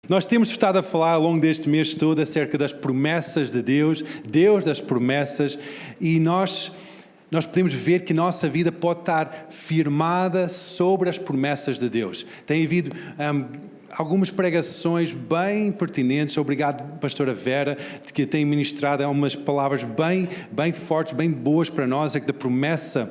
Nós temos estado a falar ao longo deste mês todo acerca das promessas de Deus, Deus das promessas, e nós podemos ver que a nossa vida pode estar firmada sobre as promessas de Deus. Tem havido algumas pregações bem pertinentes. Obrigado, pastora Vera, que tem ministrado umas palavras bem fortes, bem boas para nós, da promessa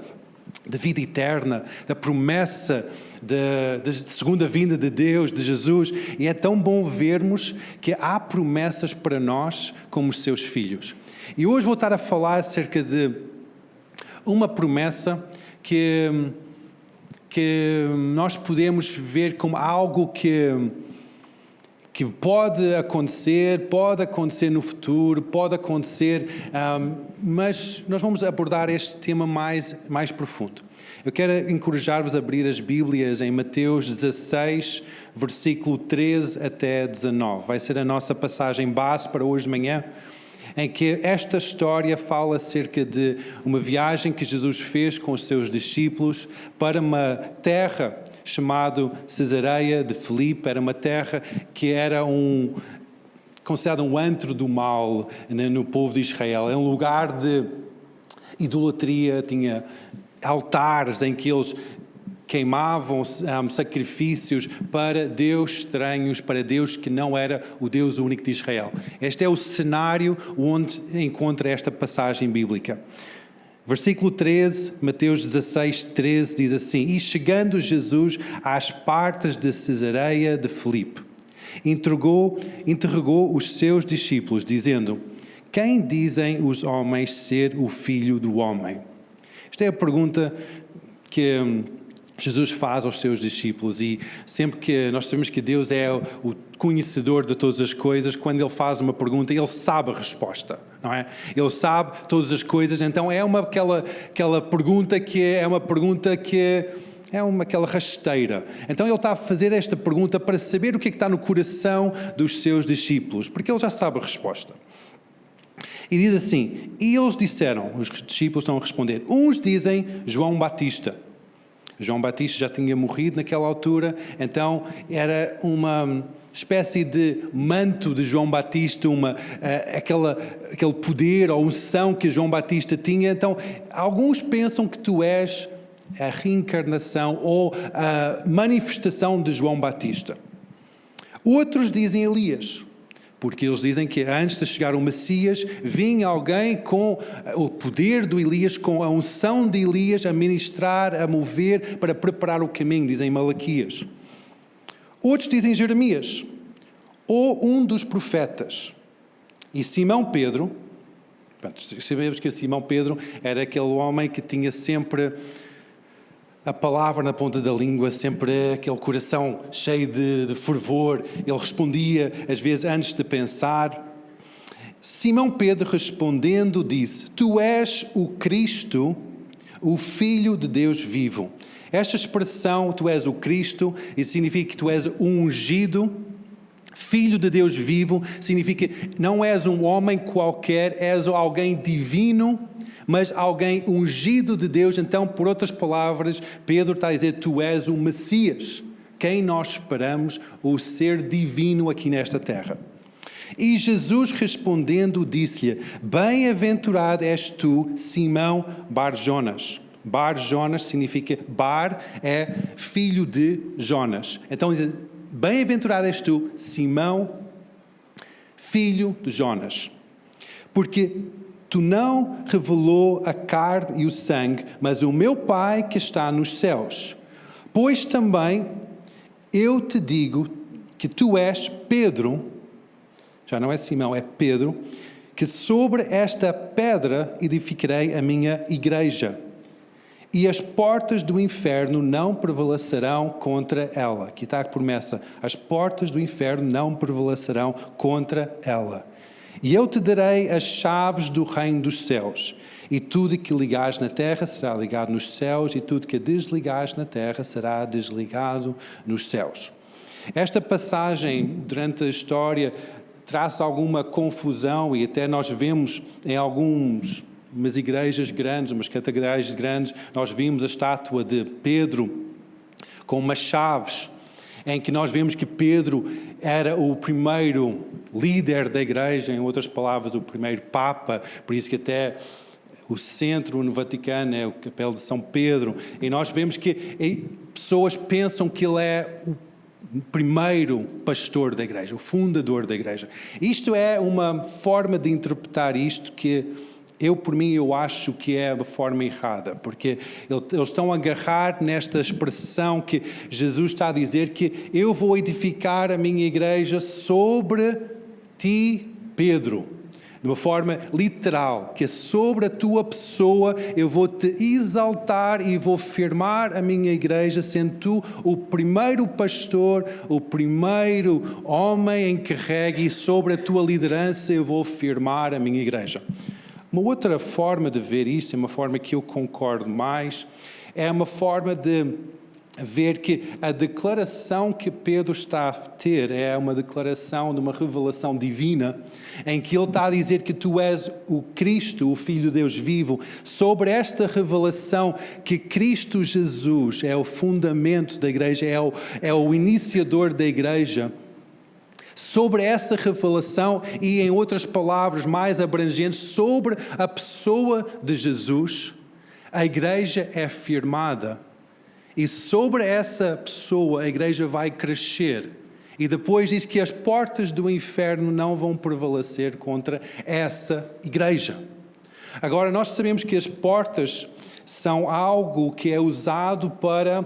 da vida eterna, da promessa da segunda vinda de Deus, de Jesus. E é tão bom vermos que há promessas para nós como seus filhos. E hoje vou estar a falar acerca de uma promessa que nós podemos ver como algo que pode acontecer no futuro, pode acontecer, mas nós vamos abordar este tema mais profundo. Eu quero encorajar-vos a abrir as Bíblias em Mateus 16, versículo 13 até 19. Vai ser a nossa passagem base para hoje de manhã, em que esta história fala acerca de uma viagem que Jesus fez com os seus discípulos para uma terra chamada Cesareia de Filipe. Era uma terra que era considerado um antro do mal no povo de Israel. É um lugar de idolatria, tinha altares em que eles queimavam sacrifícios para Deus estranhos, para Deus que não era o Deus único de Israel. Este é o cenário onde encontra esta passagem bíblica. Versículo 13, Mateus 16, 13, diz assim: E chegando Jesus às partes de Cesareia de Filipe, interrogou os seus discípulos, dizendo: Quem dizem os homens ser o Filho do Homem? Esta é a pergunta que Jesus faz aos seus discípulos, e sempre que nós sabemos que Deus é o conhecedor de todas as coisas, quando Ele faz uma pergunta, Ele sabe a resposta, não é? Ele sabe todas as coisas, então é aquela pergunta que é uma pergunta que é aquela rasteira. Então Ele está a fazer esta pergunta para saber o que é que está no coração dos seus discípulos, porque Ele já sabe a resposta. E diz assim: E eles disseram, os discípulos estão a responder, uns dizem João Batista. João Batista já tinha morrido naquela altura, então era uma espécie de manto de João Batista, aquele poder ou unção que João Batista tinha. Então, alguns pensam que tu és a reencarnação ou a manifestação de João Batista. Outros dizem Elias, porque eles dizem que antes de chegar o Messias, vinha alguém com o poder de Elias, com a unção de Elias a ministrar, a mover, para preparar o caminho, dizem Malaquias. Outros dizem Jeremias, ou um dos profetas. E Simão Pedro, sabemos que Simão Pedro era aquele homem que tinha sempre a palavra na ponta da língua, sempre aquele coração cheio de fervor. Ele respondia, às vezes, antes de pensar. Simão Pedro, respondendo, disse: Tu és o Cristo, o Filho de Deus vivo. Esta expressão, tu és o Cristo, isso significa que tu és o ungido, Filho de Deus vivo, significa que não és um homem qualquer, és alguém divino, mas alguém ungido de Deus. Então, por outras palavras, Pedro está a dizer: Tu és o Messias, quem nós esperamos, o ser divino aqui nesta terra. E Jesus respondendo disse-lhe: Bem-aventurado és tu, Simão Bar-Jonas. Bar-Jonas significa, Bar é filho de Jonas. Então diz: Bem-aventurado és tu, Simão, filho de Jonas, porque tu não revelou a carne e o sangue, mas o meu Pai que está nos céus. Pois também eu te digo que tu és Pedro, já não é Simão, é Pedro, que sobre esta pedra edificarei a minha igreja, e as portas do inferno não prevalecerão contra ela. Aqui está a promessa: as portas do inferno não prevalecerão contra ela. E eu te darei as chaves do reino dos céus, e tudo que ligares na terra será ligado nos céus, e tudo que desligares na terra será desligado nos céus. Esta passagem, durante a história, traz alguma confusão, e até nós vemos em umas igrejas grandes, umas catedrais grandes, nós vimos a estátua de Pedro com umas chaves. em que nós vemos que Pedro era o primeiro líder da igreja, em outras palavras, o primeiro Papa, por isso que até o centro no Vaticano é o Capela de São Pedro, e nós vemos que pessoas pensam que ele é o primeiro pastor da igreja, o fundador da igreja. Isto é uma forma de interpretar isto que eu acho que é a forma errada, porque eles estão a agarrar nesta expressão que Jesus está a dizer que eu vou edificar a minha igreja sobre ti, Pedro. De uma forma literal, que é sobre a tua pessoa eu vou te exaltar e vou firmar a minha igreja, sendo tu o primeiro pastor, o primeiro homem encarregue, e sobre a tua liderança eu vou firmar a minha igreja. Uma outra forma de ver isto, é uma forma que eu concordo mais, é uma forma de ver que a declaração que Pedro está a ter é uma declaração de uma revelação divina, em que ele está a dizer que tu és o Cristo, o Filho de Deus vivo. Sobre esta revelação que Cristo Jesus é o fundamento da igreja, é o iniciador da igreja. Sobre essa revelação e, em outras palavras mais abrangentes, sobre a pessoa de Jesus, a igreja é firmada. E sobre essa pessoa a igreja vai crescer. E depois diz que as portas do inferno não vão prevalecer contra essa igreja. Agora, nós sabemos que as portas são algo que é usado para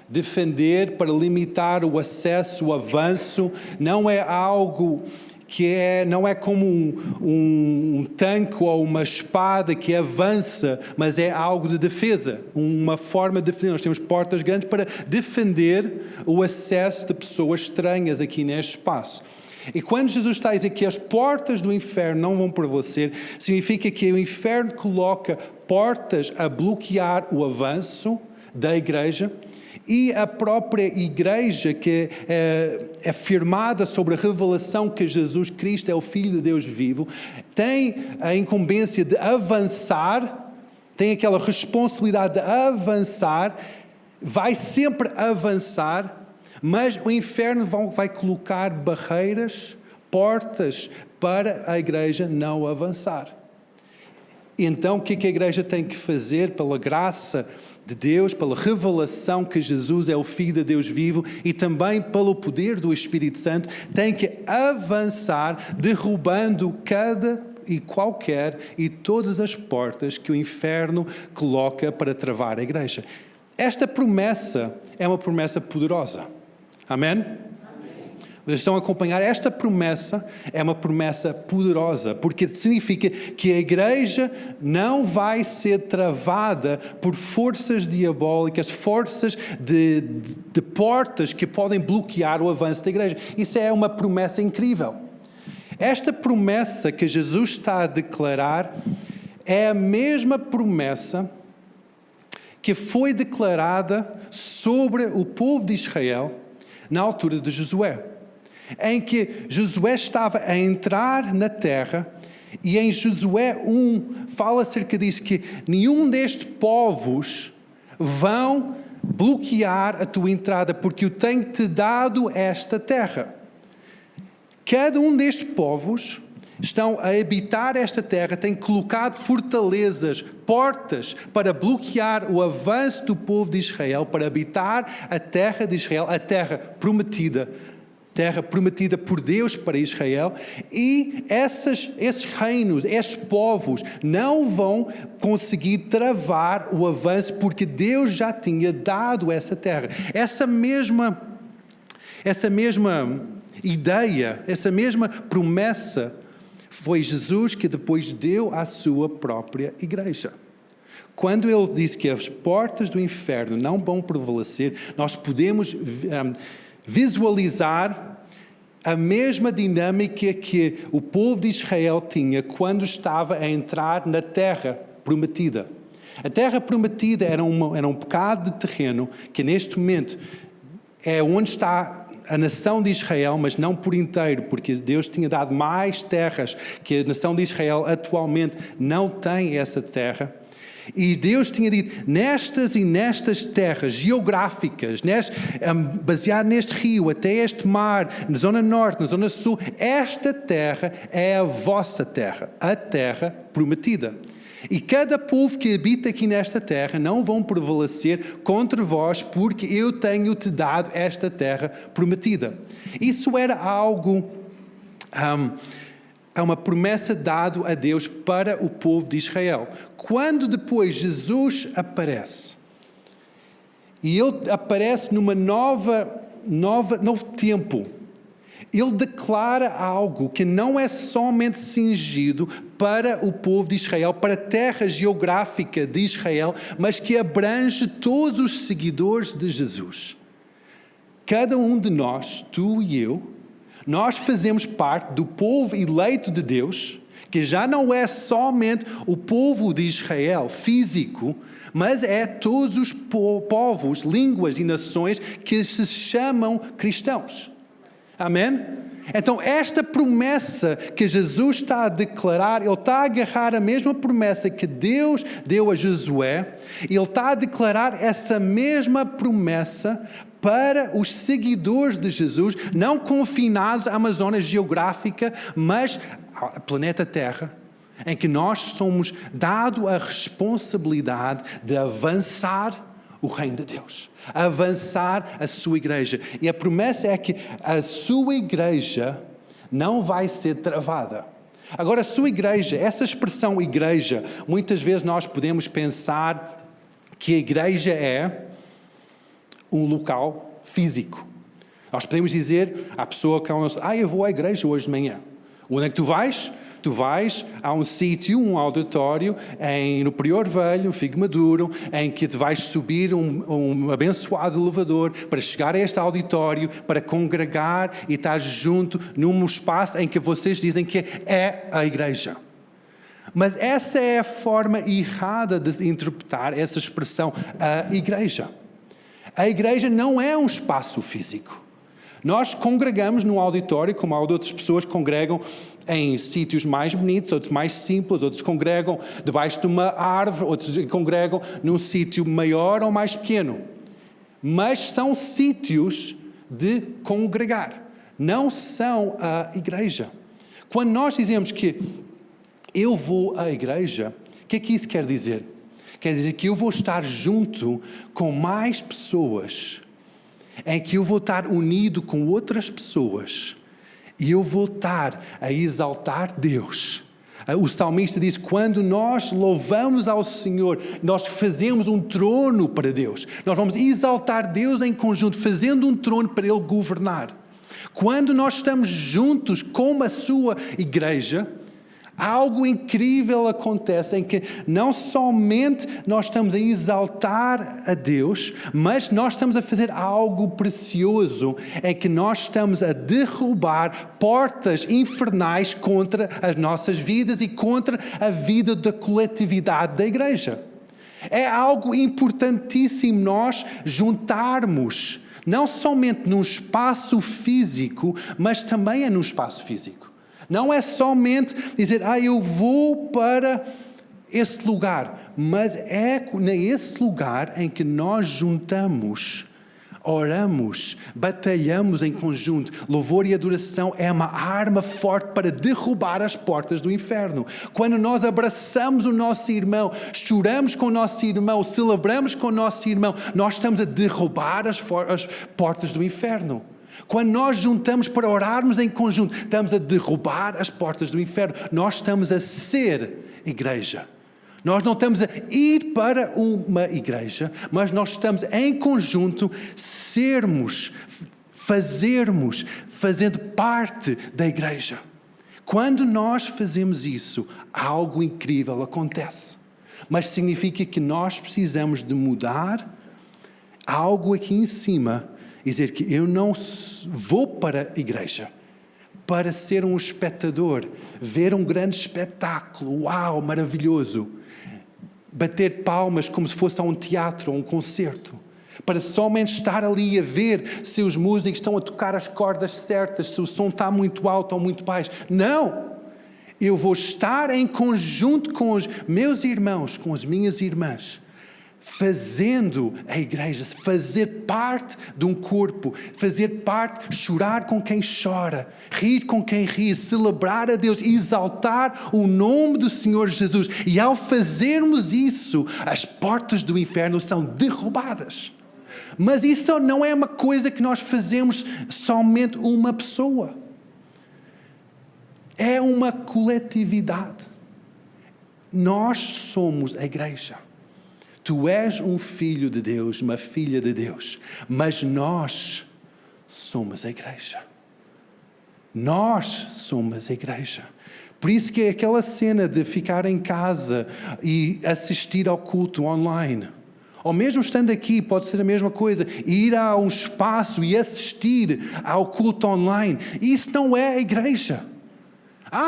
defender, para limitar o acesso, o avanço. Não é algo não é como um tanque ou uma espada que avança, mas é algo de defesa, uma forma de defender. Nós temos portas grandes para defender o acesso de pessoas estranhas aqui neste espaço. E quando Jesus está a dizer que as portas do inferno não vão prevalecer, significa que o inferno coloca portas a bloquear o avanço da igreja. E a própria igreja, que é firmada sobre a revelação que Jesus Cristo é o Filho de Deus vivo, tem a incumbência de avançar, tem aquela responsabilidade de avançar, vai sempre avançar, mas o inferno vai colocar barreiras, portas para a igreja não avançar. Então, o que a igreja tem que fazer pela graça de Deus, pela revelação que Jesus é o Filho de Deus vivo e também pelo poder do Espírito Santo, tem que avançar derrubando cada e qualquer e todas as portas que o inferno coloca para travar a igreja. Esta promessa é uma promessa poderosa. Amém? Vocês estão a acompanhar? Esta promessa é uma promessa poderosa, porque significa que a igreja não vai ser travada por forças diabólicas, forças de portas que podem bloquear o avanço da igreja. Isso é uma promessa incrível. Esta promessa que Jesus está a declarar é a mesma promessa que foi declarada sobre o povo de Israel na altura de Josué, em que Josué estava a entrar na terra, e em Josué 1 fala acerca disso, que nenhum destes povos vão bloquear a tua entrada, porque eu tenho-te dado esta terra. Cada um destes povos estão a habitar esta terra, têm colocado fortalezas, portas para bloquear o avanço do povo de Israel, para habitar a terra de Israel, a terra prometida por Deus para Israel, e esses reinos, esses povos não vão conseguir travar o avanço, porque Deus já tinha dado essa terra. Essa mesma ideia, essa mesma promessa foi Jesus que depois deu à sua própria igreja. Quando ele disse que as portas do inferno não vão prevalecer, nós podemos visualizar a mesma dinâmica que o povo de Israel tinha quando estava a entrar na terra prometida. A terra prometida era um bocado de terreno que neste momento é onde está a nação de Israel, mas não por inteiro, porque Deus tinha dado mais terras, que a nação de Israel atualmente não tem essa terra. E Deus tinha dito, nestas e nestas terras geográficas, baseado neste rio, até este mar, na zona norte, na zona sul, esta terra é a vossa terra, a terra prometida. E cada povo que habita aqui nesta terra não vão prevalecer contra vós, porque eu tenho-te dado esta terra prometida. Isso era algo... É uma promessa dada a Deus para o povo de Israel. Quando depois Jesus aparece, e Ele aparece numa novo tempo, Ele declara algo que não é somente cingido para o povo de Israel, para a terra geográfica de Israel, mas que abrange todos os seguidores de Jesus. Cada um de nós, tu e eu, nós fazemos parte do povo eleito de Deus, que já não é somente o povo de Israel físico, mas é todos os povos, línguas e nações que se chamam cristãos. Amém? Então, esta promessa que Jesus está a declarar, Ele está a agarrar a mesma promessa que Deus deu a Josué, Ele está a declarar essa mesma promessa para os seguidores de Jesus, não confinados a uma zona geográfica, mas ao planeta Terra, em que nós somos dados a responsabilidade de avançar o reino de Deus, avançar a sua igreja. E a promessa é que a sua igreja não vai ser travada. Agora, a sua igreja, essa expressão igreja, muitas vezes nós podemos pensar que a igreja é um local físico. Nós podemos dizer à pessoa que eu vou à igreja hoje de manhã. Onde é que tu vais? Tu vais a um sítio, um auditório, no Prior Velho, Figo Maduro, em que te vais subir um abençoado elevador para chegar a este auditório, para congregar e estar junto num espaço em que vocês dizem que é a igreja. Mas essa é a forma errada de interpretar essa expressão, a igreja. A igreja não é um espaço físico. Nós congregamos num auditório, como outras pessoas congregam em sítios mais bonitos, outros mais simples, outros congregam debaixo de uma árvore, outros congregam num sítio maior ou mais pequeno. Mas são sítios de congregar, não são a igreja. Quando nós dizemos que eu vou à igreja, o que é que isso quer dizer? Quer dizer que eu vou estar junto com mais pessoas, em que eu vou estar unido com outras pessoas e eu vou estar a exaltar Deus. O salmista diz, quando nós louvamos ao Senhor, nós fazemos um trono para Deus. Nós vamos exaltar Deus em conjunto, fazendo um trono para Ele governar. Quando nós estamos juntos com a sua igreja, algo incrível acontece em que não somente nós estamos a exaltar a Deus, mas nós estamos a fazer algo precioso, é que nós estamos a derrubar portas infernais contra as nossas vidas e contra a vida da coletividade da igreja. É algo importantíssimo nós juntarmos, não somente num espaço físico, mas também é num espaço físico. Não é somente dizer, eu vou para esse lugar, mas é nesse lugar em que nós juntamos, oramos, batalhamos em conjunto. Louvor e adoração é uma arma forte para derrubar as portas do inferno. Quando nós abraçamos o nosso irmão, choramos com o nosso irmão, celebramos com o nosso irmão, nós estamos a derrubar as portas do inferno. Quando nós juntamos para orarmos em conjunto, estamos a derrubar as portas do inferno. Nós estamos a ser igreja. Nós não estamos a ir para uma igreja, mas nós estamos em conjunto fazendo parte da igreja. Quando nós fazemos isso, algo incrível acontece. Mas significa que nós precisamos de mudar algo aqui em cima. Dizer que eu não vou para a igreja para ser um espectador, ver um grande espetáculo, uau, maravilhoso, bater palmas como se fosse a um teatro ou um concerto, para somente estar ali a ver se os músicos estão a tocar as cordas certas, se o som está muito alto ou muito baixo. Não! Eu vou estar em conjunto com os meus irmãos, com as minhas irmãs, fazendo a igreja, fazer parte de um corpo, fazer parte, chorar com quem chora, rir com quem ri, celebrar a Deus, exaltar o nome do Senhor Jesus. E ao fazermos isso, as portas do inferno são derrubadas. Mas isso não é uma coisa que nós fazemos somente uma pessoa. É uma coletividade. Nós somos a igreja. Tu és um filho de Deus, uma filha de Deus, mas nós somos a igreja. Nós somos a igreja. Por isso que é aquela cena de ficar em casa e assistir ao culto online, ou mesmo estando aqui, pode ser a mesma coisa, ir a um espaço e assistir ao culto online, isso não é a igreja.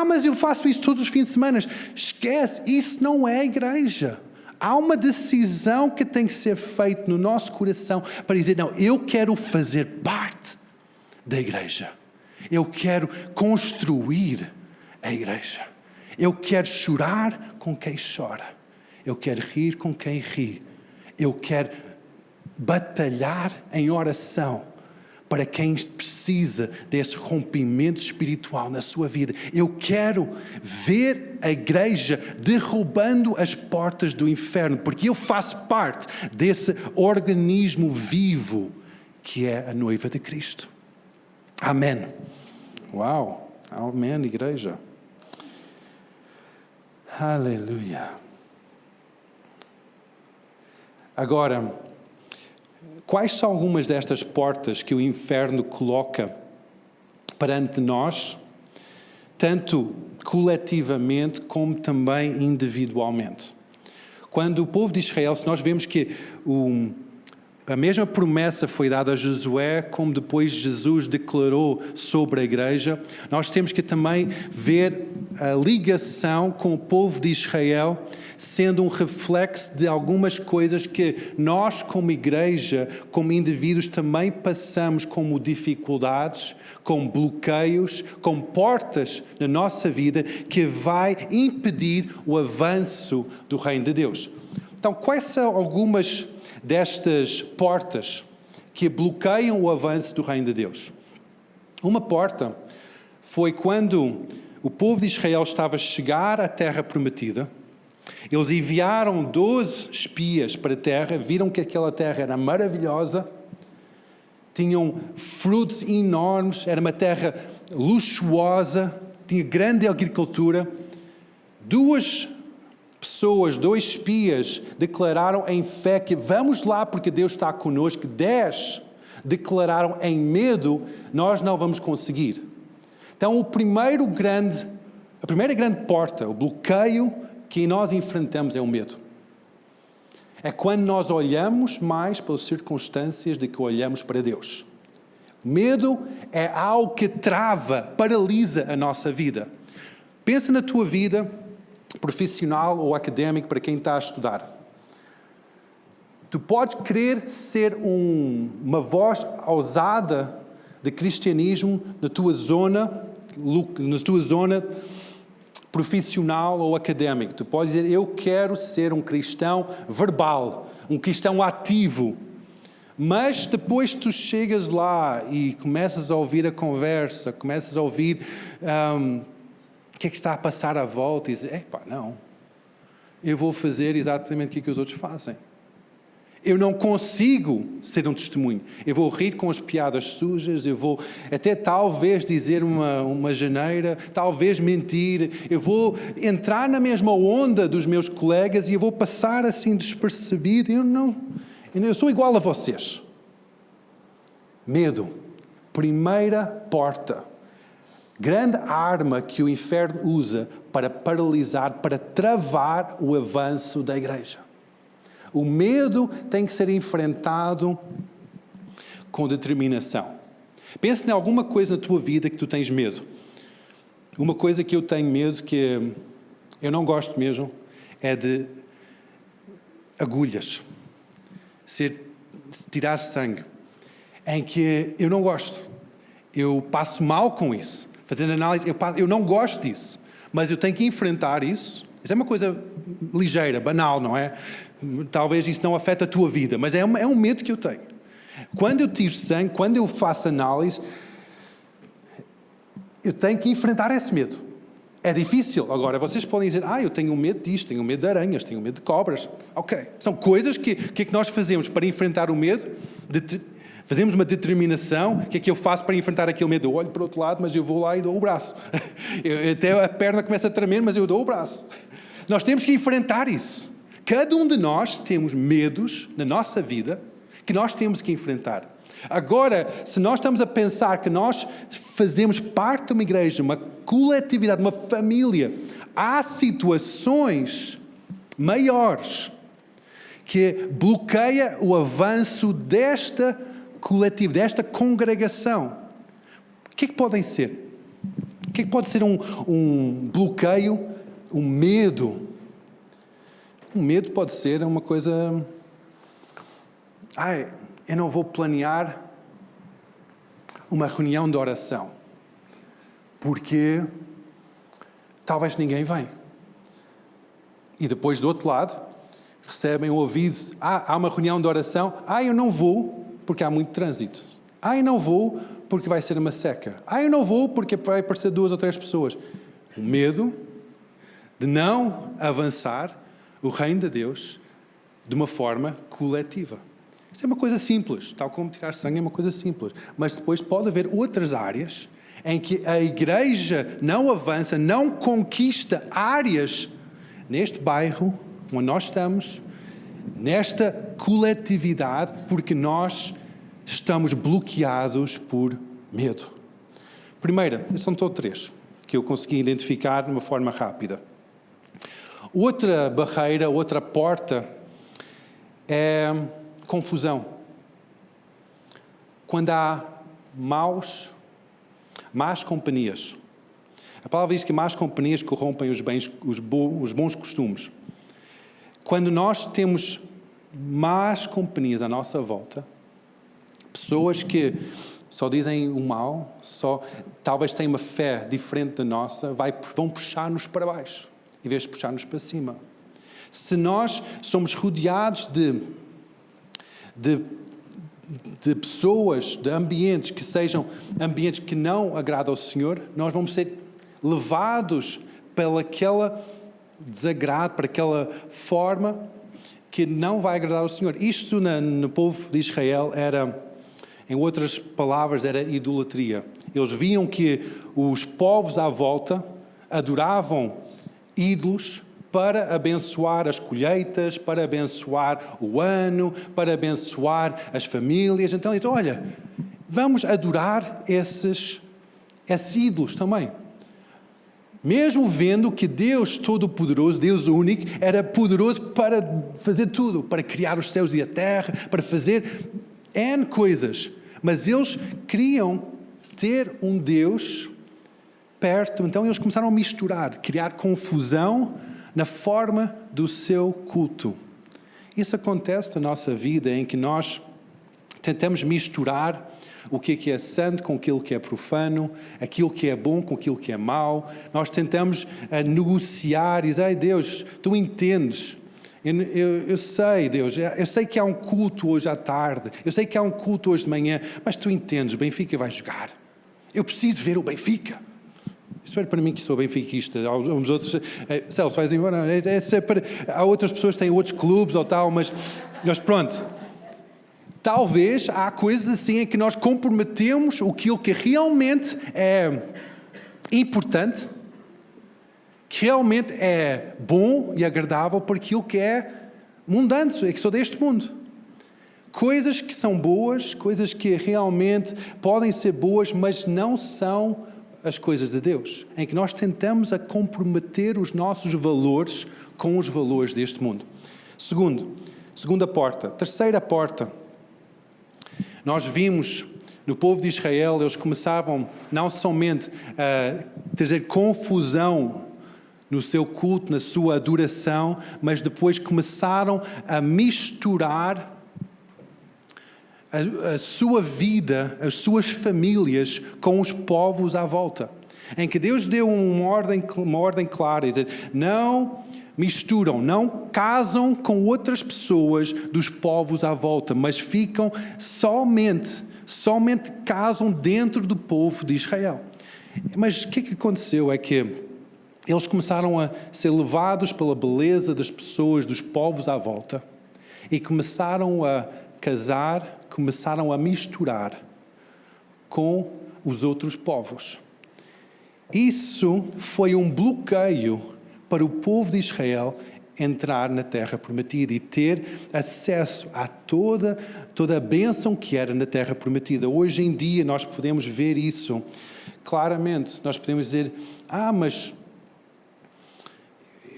Mas eu faço isso todos os fins de semana. Esquece, isso não é a igreja. Há uma decisão que tem que ser feita no nosso coração para dizer, não, eu quero fazer parte da igreja. Eu quero construir a igreja. Eu quero chorar com quem chora. Eu quero rir com quem ri. Eu quero batalhar em oração para quem precisa desse rompimento espiritual na sua vida. Eu quero ver a igreja derrubando as portas do inferno, porque eu faço parte desse organismo vivo que é a noiva de Cristo. Amém. Uau! Amém, igreja. Aleluia. Agora, quais são algumas destas portas que o inferno coloca perante nós, tanto coletivamente como também individualmente? Quando o povo de Israel, se nós vemos que a mesma promessa foi dada a Josué, como depois Jesus declarou sobre a igreja, nós temos que também ver a ligação com o povo de Israel sendo um reflexo de algumas coisas que nós, como igreja, como indivíduos, também passamos como dificuldades, como bloqueios, como portas na nossa vida que vai impedir o avanço do reino de Deus. Então, quais são algumas destas portas que bloqueiam o avanço do reino de Deus? Uma porta foi quando o povo de Israel estava a chegar à terra prometida. Eles enviaram 12 espias para a terra, viram que aquela terra era maravilhosa, tinham frutos enormes, era uma terra luxuosa, tinha grande agricultura. 2 espias declararam em fé que vamos lá porque Deus está conosco. 10 declararam em medo, nós não vamos conseguir. Então a primeira grande porta, o bloqueio que nós enfrentamos é o medo. É quando nós olhamos mais pelas circunstâncias do que olhamos para Deus. Medo é algo que trava, paralisa a nossa vida. Pensa na tua vida profissional ou académico para quem está a estudar. Tu podes querer ser uma voz ousada de cristianismo na tua zona profissional ou académico. Tu podes dizer, eu quero ser um cristão verbal, um cristão ativo. Mas depois tu chegas lá e começas a ouvir a conversa, começas a ouvir o que é que está a passar à volta e dizes, não, eu vou fazer exatamente o que os outros fazem. Eu não consigo ser um testemunho. Eu vou rir com as piadas sujas, eu vou até talvez dizer uma geneira, talvez mentir, eu vou entrar na mesma onda dos meus colegas e eu vou passar assim despercebido. Eu sou igual a vocês. Medo. Primeira porta. Grande arma que o inferno usa para paralisar, para travar o avanço da igreja. O medo tem que ser enfrentado com determinação. Pensa em alguma coisa na tua vida que tu tens medo. Uma coisa que eu tenho medo, que eu não gosto mesmo, é de agulhas. Tirar sangue. Em que eu não gosto. Eu passo mal com isso. Fazendo análise, eu não gosto disso. mas eu tenho que enfrentar isso. Isso é uma coisa ligeira, banal, não é? Talvez isso não afete a tua vida, mas é um medo que eu tenho. Quando eu tiro sangue, quando eu faço análise, eu tenho que enfrentar esse medo. É difícil. Agora, vocês podem dizer, eu tenho medo disto, tenho medo de aranhas, tenho medo de cobras. Ok. São coisas que é que nós fazemos para enfrentar o medo? Fazemos uma determinação. O que é que eu faço para enfrentar aquele medo? Eu olho para o outro lado, mas eu vou lá e dou o braço. Até a perna começa a tremer, mas eu dou o braço. Nós temos que enfrentar isso. Cada um de nós temos medos na nossa vida que nós temos que enfrentar. Agora, se nós estamos a pensar que nós fazemos parte de uma igreja, uma coletividade, uma família, há situações maiores que bloqueia o avanço desta coletivo, desta congregação. O que é que podem ser? O que é que pode ser um bloqueio, um medo? Um medo pode ser uma coisa... eu não vou planear uma reunião de oração, porque talvez ninguém venha. E depois, do outro lado, recebem o aviso, há uma reunião de oração, eu não vou porque há muito trânsito. Eu não vou porque vai ser uma seca. Eu não vou porque vai aparecer 2 ou 3 pessoas. O medo de não avançar o reino de Deus de uma forma coletiva. Isso é uma coisa simples, tal como tirar sangue é uma coisa simples. Mas depois pode haver outras áreas em que a igreja não avança, não conquista áreas neste bairro onde nós estamos, nesta coletividade, porque nós estamos bloqueados por medo. Primeira, são todos 3 que eu consegui identificar de uma forma rápida. Outra barreira, outra porta é confusão. Quando há más companhias. A palavra diz que más companhias corrompem os bons costumes. Quando nós temos más companhias à nossa volta, pessoas que só dizem o mal, talvez têm uma fé diferente da nossa, vão puxar-nos para baixo, em vez de puxar-nos para cima. Se nós somos rodeados de pessoas, de ambientes que sejam ambientes que não agradam ao Senhor, nós vamos ser levados pela aquela desagrado, para aquela forma que não vai agradar ao Senhor. Isto no povo de Israel era, em outras palavras, era idolatria. Eles viam que os povos à volta adoravam ídolos para abençoar as colheitas, para abençoar o ano, para abençoar as famílias. Então eles dizem, olha, vamos adorar esses ídolos também. Mesmo vendo que Deus Todo-Poderoso, Deus único, era poderoso para fazer tudo, para criar os céus e a terra, para fazer N coisas. Mas eles queriam ter um Deus perto, então eles começaram a misturar, criar confusão na forma do seu culto. Isso acontece na nossa vida, em que nós tentamos misturar o que é santo com aquilo que é profano, aquilo que é bom com aquilo que é mau. Nós tentamos negociar e dizer, ai Deus, tu entendes. Eu sei, Deus, eu sei que há um culto hoje à tarde, eu sei que há um culto hoje de manhã, mas tu entendes, o Benfica vai jogar. Eu preciso ver o Benfica. Espero para mim que sou benfiquista. Uns outros, Celso, vais embora. Há outras pessoas que têm outros clubes ou tal, mas pronto. Talvez há coisas assim em que nós comprometemos aquilo que realmente é importante, que realmente é bom e agradável por aquilo que é mundano, que sou deste mundo. Coisas que são boas, coisas que realmente podem ser boas, mas não são as coisas de Deus, em que nós tentamos a comprometer os nossos valores com os valores deste mundo. Segunda porta. Terceira porta. Nós vimos no povo de Israel, eles começavam não somente a trazer confusão no seu culto, na sua adoração, mas depois começaram a misturar a sua vida, as suas famílias com os povos à volta. em que Deus deu uma ordem clara, dizer, não misturam, não casam com outras pessoas dos povos à volta, mas ficam somente casam dentro do povo de Israel. Mas o que aconteceu é que eles começaram a ser levados pela beleza das pessoas, dos povos à volta, e começaram a casar, começaram a misturar com os outros povos. Isso foi um bloqueio para o povo de Israel entrar na terra prometida e ter acesso a toda a bênção que era na terra prometida. Hoje em dia nós podemos ver isso claramente. Nós podemos dizer, mas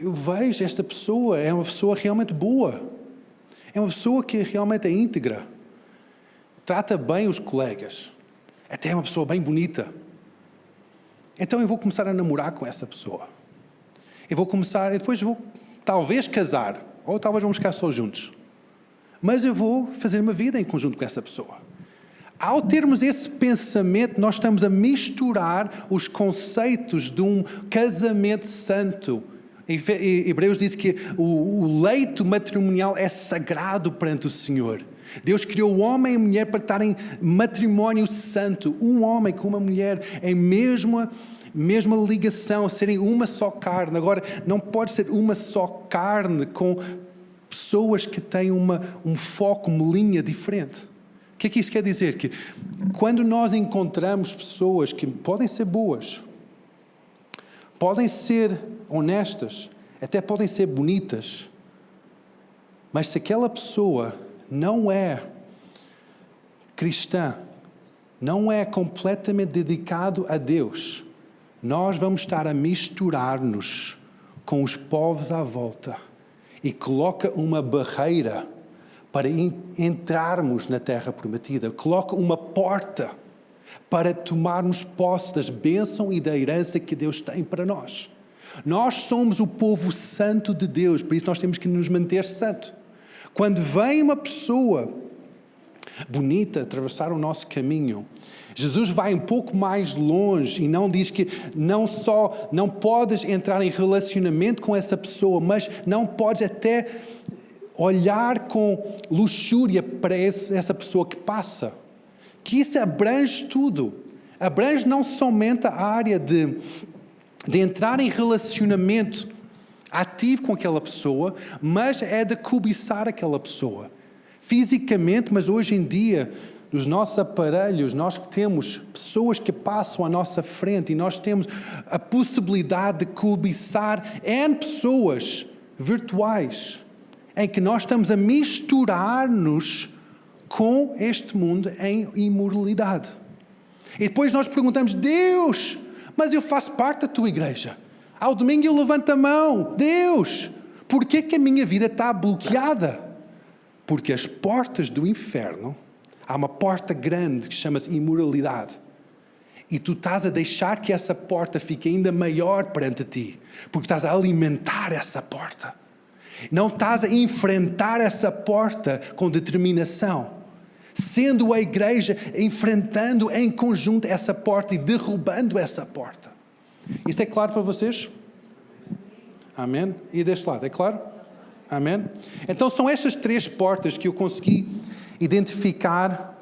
eu vejo esta pessoa, é uma pessoa realmente boa. É uma pessoa que realmente é íntegra. Trata bem os colegas. Até é uma pessoa bem bonita. Então eu vou começar a namorar com essa pessoa. E depois vou talvez casar, ou talvez vamos ficar só juntos. Mas eu vou fazer uma vida em conjunto com essa pessoa. Ao termos esse pensamento, nós estamos a misturar os conceitos de um casamento santo. Hebreus diz que o leito matrimonial é sagrado perante o Senhor. Deus criou o homem e a mulher para estar em matrimónio santo. Um homem com uma mulher em mesma ligação, serem uma só carne. Agora, não pode ser uma só carne com pessoas que têm um foco, uma linha diferente. O que é que isso quer dizer? Que quando nós encontramos pessoas que podem ser boas, podem ser honestas, até podem ser bonitas, mas se aquela pessoa não é cristã, não é completamente dedicado a Deus, nós vamos estar a misturar-nos com os povos à volta e coloca uma barreira para entrarmos na terra prometida, coloca uma porta para tomarmos posse das bênçãos e da herança que Deus tem para nós. Nós somos o povo santo de Deus, por isso nós temos que nos manter santo. Quando vem uma pessoa bonita atravessar o nosso caminho, Jesus vai um pouco mais longe e não diz que não podes entrar em relacionamento com essa pessoa, mas não podes até olhar com luxúria para essa pessoa que passa. Que isso abrange tudo. Abrange não somente a área de entrar em relacionamento ativo com aquela pessoa, mas é de cobiçar aquela pessoa. Fisicamente, mas hoje em dia, nos nossos aparelhos, nós temos pessoas que passam à nossa frente e nós temos a possibilidade de cobiçar N pessoas virtuais, em que nós estamos a misturar-nos com este mundo em imoralidade. E depois nós perguntamos, Deus, mas eu faço parte da tua igreja. Ao domingo eu levanto a mão, Deus, por que a minha vida está bloqueada? Porque as portas do inferno, há uma porta grande que chama-se imoralidade. E tu estás a deixar que essa porta fique ainda maior perante ti, porque estás a alimentar essa porta. Não estás a enfrentar essa porta com determinação, sendo a igreja enfrentando em conjunto essa porta e derrubando essa porta. Isto é claro para vocês? Amém? E deste lado, é claro? Amém? Então são estas três portas que eu consegui identificar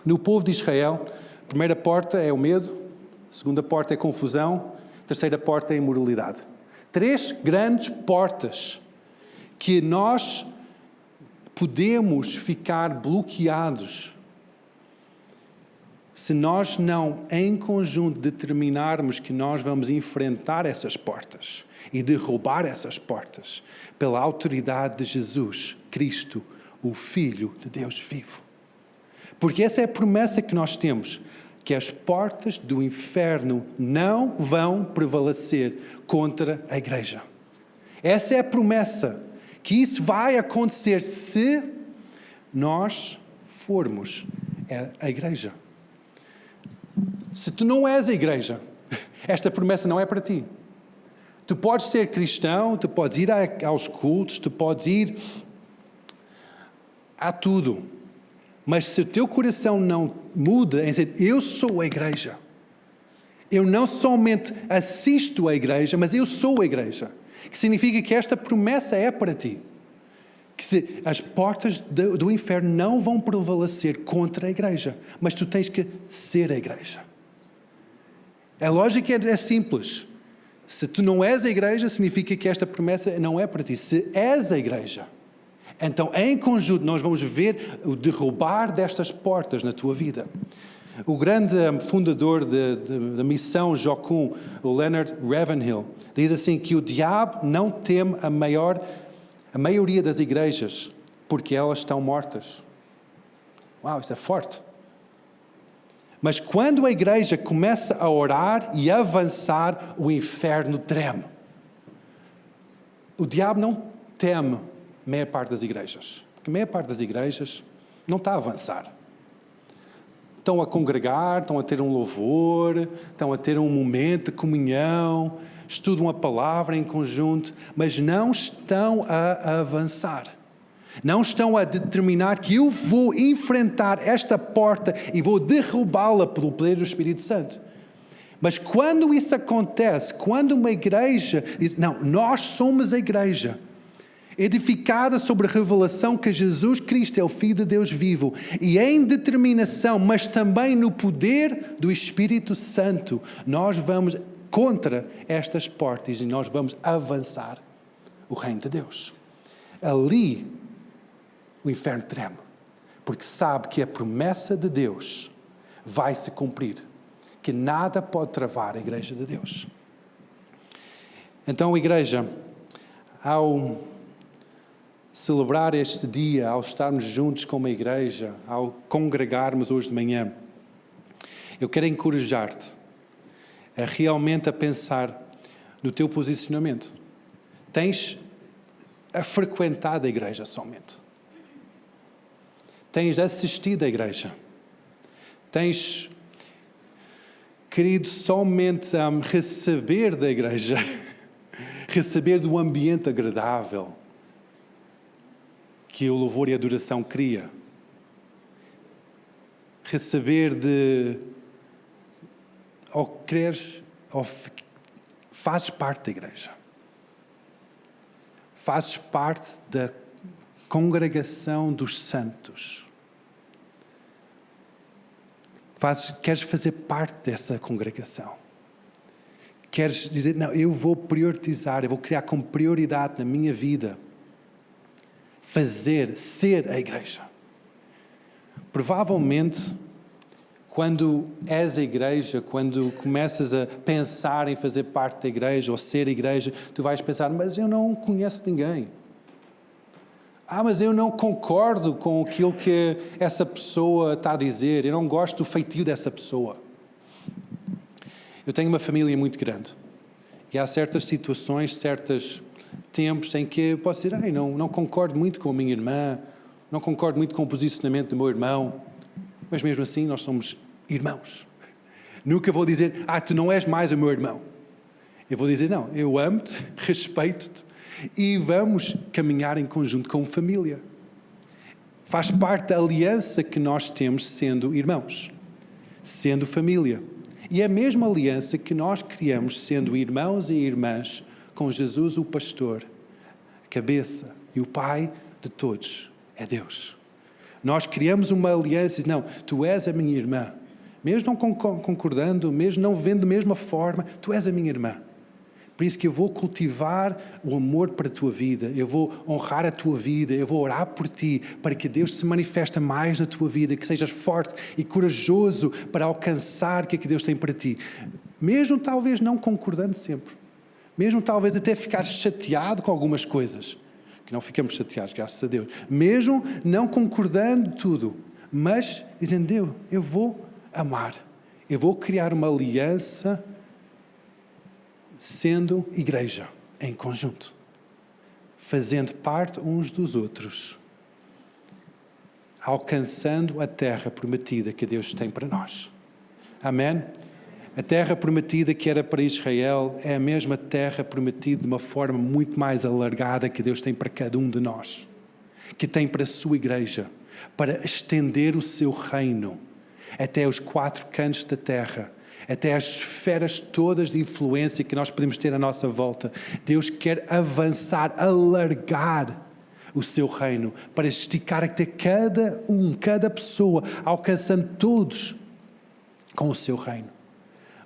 no povo de Israel. A primeira porta é o medo, a segunda porta é a confusão, a terceira porta é a imoralidade. Três grandes portas que nós podemos ficar bloqueados se nós não, em conjunto, determinarmos que nós vamos enfrentar essas portas e derrubar essas portas pela autoridade de Jesus Cristo, o Filho de Deus vivo. Porque essa é a promessa que nós temos, que as portas do inferno não vão prevalecer contra a igreja. Essa é a promessa, que isso vai acontecer se nós formos a igreja. Se tu não és a igreja, esta promessa não é para ti. Tu podes ser cristão, tu podes ir aos cultos, tu podes ir a tudo. Mas se o teu coração não muda em dizer, eu sou a igreja, Eu não somente assisto à igreja, mas eu sou a igreja. Que significa que esta promessa é para ti. Que as portas do inferno não vão prevalecer contra a igreja, mas tu tens que ser a igreja. A lógica é simples. Se tu não és a igreja, significa que esta promessa não é para ti. Se és a igreja, então em conjunto nós vamos ver o derrubar destas portas na tua vida. O grande fundador da missão Jocum, o Leonard Ravenhill, diz assim que o diabo não teme a maioria das igrejas porque elas estão mortas. Uau, isso é forte. Mas quando a igreja começa a orar e a avançar, o inferno treme. O diabo não teme meia parte das igrejas, porque meia parte das igrejas não está a avançar. Estão a congregar, estão a ter um louvor, estão a ter um momento de comunhão, estudam a palavra em conjunto, mas não estão a avançar. Não estão a determinar que eu vou enfrentar esta porta e vou derrubá-la pelo poder do Espírito Santo. Mas quando isso acontece, quando uma igreja diz, não, nós somos a igreja, edificada sobre a revelação que Jesus Cristo é o Filho de Deus vivo, e em determinação, mas também no poder do Espírito Santo, nós vamos contra estas portas e nós vamos avançar o reino de Deus. Ali, o inferno treme, porque sabe que a promessa de Deus vai se cumprir, que nada pode travar a igreja de Deus. Então, igreja, ao celebrar este dia, ao estarmos juntos como igreja, ao congregarmos hoje de manhã, eu quero encorajar-te a realmente a pensar no teu posicionamento. Tens frequentado a igreja somente? Tens assistido à igreja? Tens querido somente receber da igreja? Receber do ambiente agradável que o louvor e a adoração cria? Receber ou queres, ou fazes parte da igreja. Fazes parte da congregação dos santos. Queres fazer parte dessa congregação. Queres dizer, não, eu vou priorizar, eu vou criar como prioridade na minha vida ser a igreja. Provavelmente, quando és a igreja, quando começas a pensar em fazer parte da igreja ou ser a igreja, tu vais pensar, mas eu não conheço ninguém. Mas eu não concordo com aquilo que essa pessoa está a dizer, eu não gosto do feitio dessa pessoa. Eu tenho uma família muito grande e há certas situações, certos tempos em que eu posso dizer, não concordo muito com a minha irmã, não concordo muito com o posicionamento do meu irmão, mas mesmo assim nós somos irmãos. Nunca vou dizer, tu não és mais o meu irmão. Eu vou dizer, não, eu amo-te, respeito-te e vamos caminhar em conjunto como família. Faz parte da aliança que nós temos sendo irmãos, sendo família. E é a mesma aliança que nós criamos sendo irmãos e irmãs com Jesus, o pastor, a cabeça e o Pai de todos, é Deus. Nós criamos uma aliança e não, tu és a minha irmã. Mesmo não concordando, mesmo não vendo da mesma forma, tu és a minha irmã. Por isso que eu vou cultivar o amor para a tua vida, eu vou honrar a tua vida, eu vou orar por ti, para que Deus se manifeste mais na tua vida, que sejas forte e corajoso para alcançar o que é que Deus tem para ti. Mesmo talvez não concordando sempre, mesmo talvez até ficar chateado com algumas coisas, que não ficamos chateados, graças a Deus, mesmo não concordando tudo, mas dizendo, Deus, eu vou amar, eu vou criar uma aliança sendo igreja, em conjunto, fazendo parte uns dos outros, alcançando a terra prometida que Deus tem para nós. Amém? A terra prometida que era para Israel é a mesma terra prometida de uma forma muito mais alargada que Deus tem para cada um de nós, que tem para a sua igreja, para estender o seu reino até os 4 cantos da terra, até as esferas todas de influência que nós podemos ter à nossa volta. Deus quer avançar, alargar o seu reino, para esticar até cada pessoa, alcançando todos com o seu reino.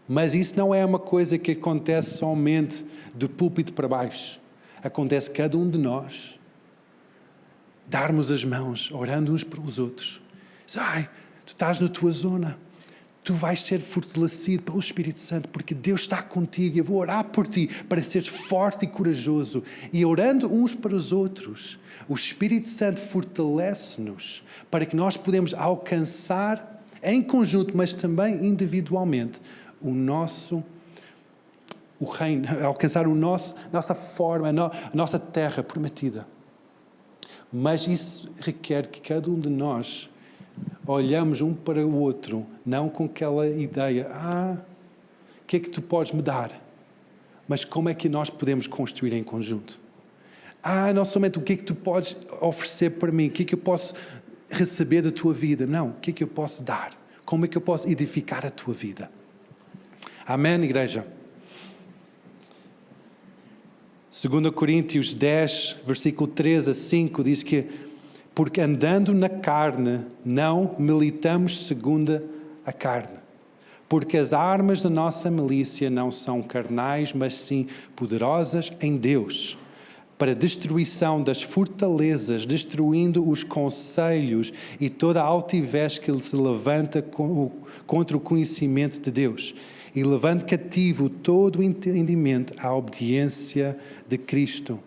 Mas isso não é uma coisa que acontece somente do púlpito para baixo. Acontece cada um de nós darmos as mãos, orando uns pelos outros. Tu estás na tua zona, tu vais ser fortalecido pelo Espírito Santo, porque Deus está contigo. Eu vou orar por ti, para seres forte e corajoso. E orando uns para os outros, o Espírito Santo fortalece-nos, para que nós podemos alcançar, em conjunto, mas também individualmente, o reino, alcançar nossa forma, a nossa terra prometida. Mas isso requer que cada um de nós olhamos um para o outro, não com aquela ideia, o que é que tu podes me dar? Mas como é que nós podemos construir em conjunto? Não somente o que é que tu podes oferecer para mim, o que é que eu posso receber da tua vida? Não, o que é que eu posso dar? Como é que eu posso edificar a tua vida? Amém, igreja? 2 Coríntios 10, versículo 3 a 5, diz que porque andando na carne, não militamos segundo a carne. Porque as armas da nossa milícia não são carnais, mas sim poderosas em Deus, para destruição das fortalezas, destruindo os conselhos e toda a altivez que se levanta contra o conhecimento de Deus, e levando cativo todo o entendimento à obediência de Cristo.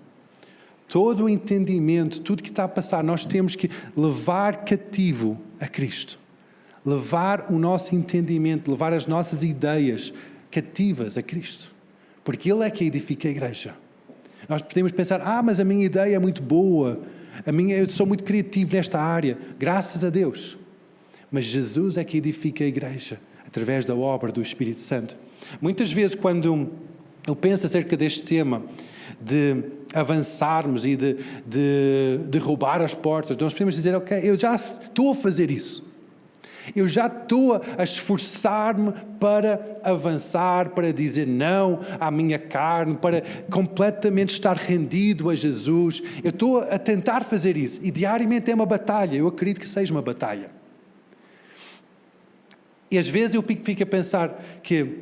Todo o entendimento, tudo que está a passar, nós temos que levar cativo a Cristo. Levar o nosso entendimento, levar as nossas ideias cativas a Cristo. Porque Ele é que edifica a igreja. Nós podemos pensar, mas a minha ideia é muito boa, eu sou muito criativo nesta área, graças a Deus. Mas Jesus é que edifica a igreja, através da obra do Espírito Santo. Muitas vezes, quando eu penso acerca deste tema, de avançarmos e de derrubar as portas, nós podemos dizer, eu já estou a fazer isso. Eu já estou a esforçar-me para avançar, para dizer não à minha carne, para completamente estar rendido a Jesus. Eu estou a tentar fazer isso. E diariamente é uma batalha. Eu acredito que seja uma batalha. E às vezes eu fico a pensar que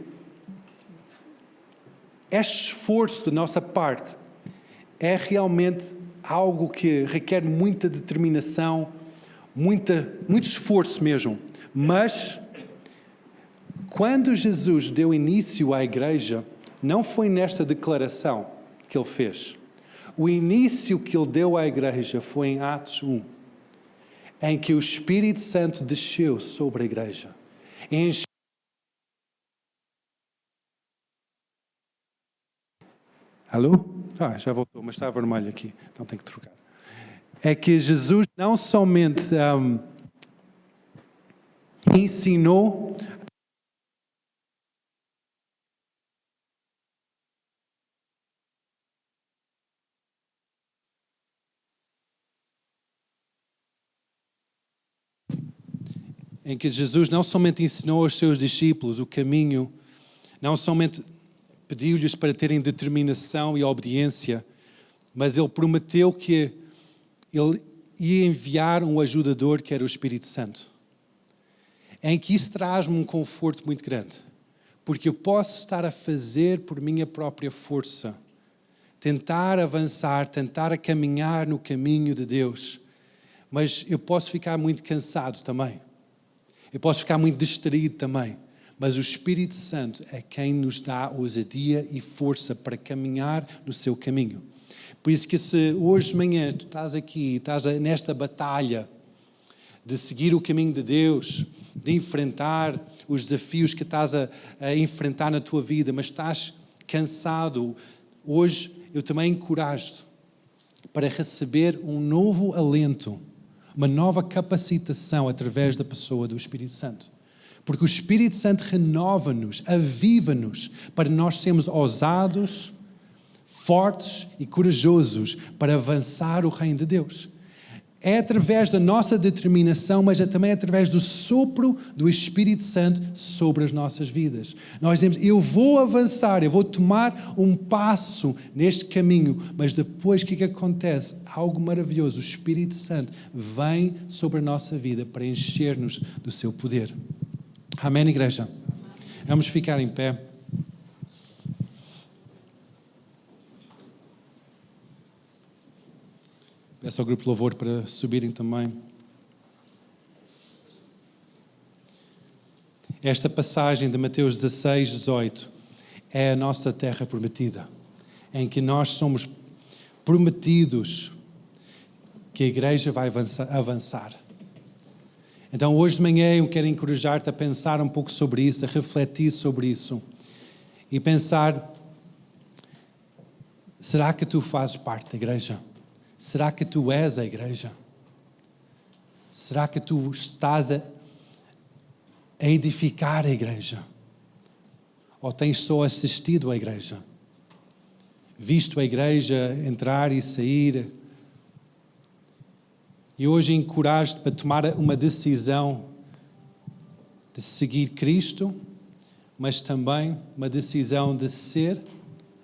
este esforço da nossa parte é realmente algo que requer muita determinação, muito esforço mesmo. Mas, quando Jesus deu início à igreja, não foi nesta declaração que ele fez. O início que ele deu à igreja foi em Atos 1, em que o Espírito Santo desceu sobre a igreja. Alô? Já voltou, mas está vermelho aqui, então tenho que trocar. É que Jesus não somente ensinou aos seus discípulos o caminho, não somente pediu-lhes para terem determinação e obediência, mas ele prometeu que ele ia enviar um ajudador que era o Espírito Santo. Em que isso traz-me um conforto muito grande, porque eu posso estar a fazer por minha própria força, tentar avançar, tentar a caminhar no caminho de Deus, mas eu posso ficar muito cansado também, eu posso ficar muito distraído também, mas o Espírito Santo é quem nos dá ousadia e força para caminhar no seu caminho. Por isso que se hoje de manhã tu estás aqui, estás nesta batalha de seguir o caminho de Deus, de enfrentar os desafios que estás a enfrentar na tua vida, mas estás cansado, hoje eu também encorajo-te para receber um novo alento, uma nova capacitação através da pessoa do Espírito Santo. Porque o Espírito Santo renova-nos, aviva-nos, para nós sermos ousados, fortes e corajosos para avançar o reino de Deus. É através da nossa determinação, mas é também através do sopro do Espírito Santo sobre as nossas vidas. Nós dizemos, eu vou avançar, eu vou tomar um passo neste caminho, mas depois o que acontece? Algo maravilhoso, o Espírito Santo vem sobre a nossa vida para encher-nos do seu poder. Amém, igreja? Vamos ficar em pé. Peço ao grupo de louvor para subirem também. Esta passagem de Mateus 16, 18 é a nossa terra prometida, em que nós somos prometidos que a igreja vai avançar. Então, hoje de manhã eu quero encorajar-te a pensar um pouco sobre isso, a refletir sobre isso e pensar, será que tu fazes parte da igreja? Será que tu és a igreja? Será que tu estás a edificar a igreja? Ou tens só assistido à igreja? Visto a igreja entrar e sair? E hoje encorajo-te para tomar uma decisão de seguir Cristo, mas também uma decisão de ser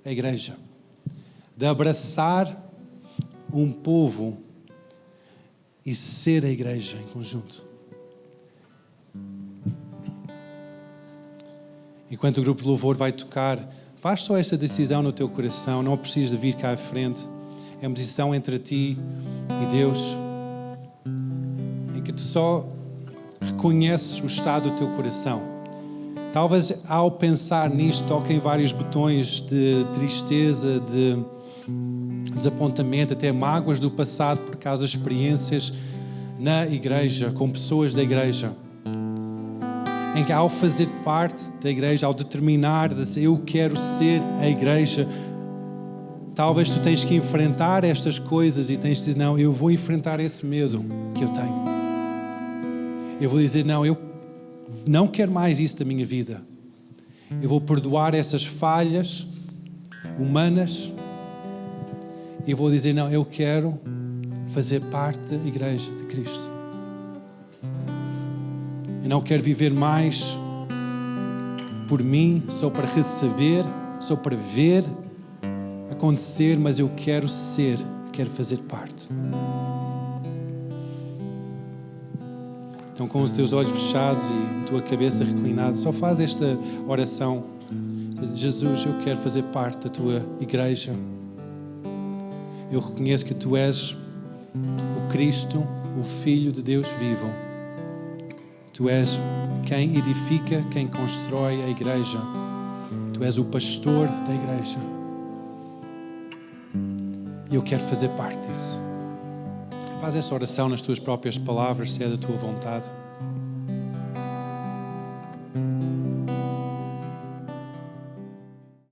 a igreja, de abraçar um povo e ser a igreja em conjunto. Enquanto o grupo de louvor vai tocar, faz só esta decisão no teu coração, não precisas de vir cá à frente. É uma decisão entre ti e Deus, em que tu só reconheces o estado do teu coração. Talvez ao pensar nisto toquem vários botões de tristeza, de desapontamento, até mágoas do passado por causa das experiências na igreja, com pessoas da igreja, em que ao fazer parte da igreja, ao determinar de dizer, eu quero ser a igreja, talvez tu tens que enfrentar estas coisas e tens de dizer, não, eu vou enfrentar esse medo que eu tenho. Eu vou dizer, não, eu não quero mais isso da minha vida. Eu vou perdoar essas falhas humanas e vou dizer, não, eu quero fazer parte da igreja de Cristo. Eu não quero viver mais por mim, só para receber, só para ver acontecer, mas eu quero ser, quero fazer parte. Então, com os teus olhos fechados e a tua cabeça reclinada, só faz esta oração. Jesus, eu quero fazer parte da tua igreja. Eu reconheço que tu és o Cristo, o Filho de Deus vivo. Tu és quem edifica, quem constrói a igreja. Tu és o pastor da igreja. E eu quero fazer parte disso. Faz essa oração nas tuas próprias palavras, se é da tua vontade.